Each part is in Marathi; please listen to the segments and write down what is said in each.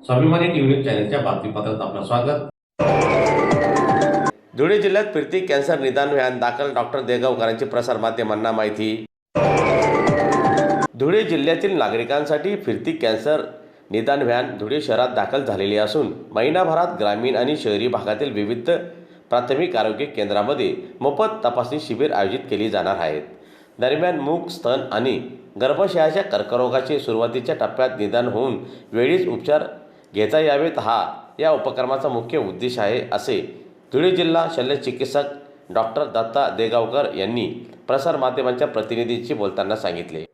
स्वाभिमानी न्यूज चॅनलच्या बातमीपत्रात आपलं स्वागत। धुळे जिल्ह्यात फिरती कॅन्सर निदान व्हॅन दाखल, डॉक्टर देगावकरांची प्रसारमाध्यमांना माहिती। धुळे जिल्ह्यातील नागरिकांसाठी फिरती कॅन्सर निदान व्हॅन धुळे शहरात दाखल झालेली असून महिनाभरात ग्रामीण आणि शहरी भागातील विविध प्राथमिक आरोग्य केंद्रांमध्ये मोफत तपासणी शिबिर आयोजित केली जाणार आहेत। दरम्यान मूग, स्तन आणि गर्भाशयाच्या कर्करोगाचे सुरुवातीच्या टप्प्यात निदान होऊन वेळीच उपचार घेता यावेत, हा या उपक्रमाचा मुख्य उद्देश आहे, असे धुळे जिल्हा शल्यचिकित्सक डॉक्टर दत्ता देगावकर यांनी प्रसारमाध्यमांच्या प्रतिनिधींशी बोलताना सांगितले।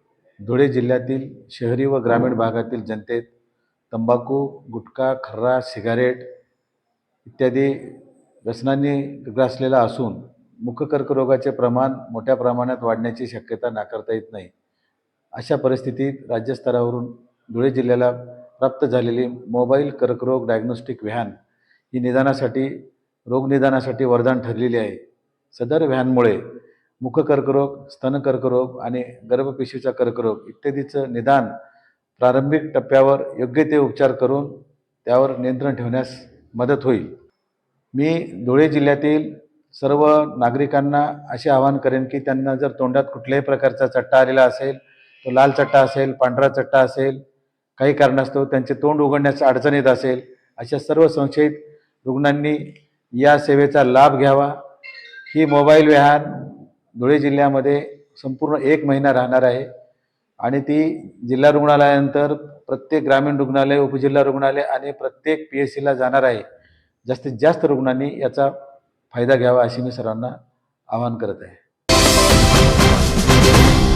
धुळे जिल्ह्यातील शहरी व ग्रामीण भागातील जनतेत तंबाखू, गुटखा, खर्रा, सिगारेट इत्यादी व्यसनांनी ग्रासलेला असून मुखकर्करोगाचे प्रमाण मोठ्या प्रमाणात वाढण्याची शक्यता नाकारता येत नाही। अशा परिस्थितीत राज्यस्तरावरून धुळे जिल्ह्याला प्राप्त झालेली मोबाईल कर्करोग डायग्नोस्टिक व्हॅन ही रोगनिदानासाठी वरदान ठरलेली आहे। सदर व्हॅनमुळे मुखकर्करोग, स्तनकर्करोग आणि गर्भपिशवीचा कर्करोग इत्यादीचं निदान प्रारंभिक टप्प्यावर योग्य ते उपचार करून त्यावर नियंत्रण ठेवण्यास मदत होईल। मी धुळे जिल्ह्यातील सर्व नागरिकांना असे आवाहन करेन की त्यांना जर तोंडात कुठल्याही प्रकारचा चट्टा आलेला असेल, तो लाल चट्टा असेल, पांढरा चट्टा असेल, काही कारणास्तव त्यांचे तोंड उघडण्यास अडचण येत असेल, अशा सर्व संशयित रुग्णांनी या सेवेचा लाभ घ्यावा। ही मोबाईल व्हॅन धुळे जिल्ह्यामध्ये संपूर्ण 1 महिना राहणार आहे आणि ती जिल्हा रुग्णालयानंतर प्रत्येक ग्रामीण रुग्णालय, उपजिल्हा रुग्णालय आणि प्रत्येक PSCला जाणार आहे। जास्तीत जास्त रुग्णांनी याचा फायदा घ्यावा अशी मी सर्वांना आवाहन करत आहे।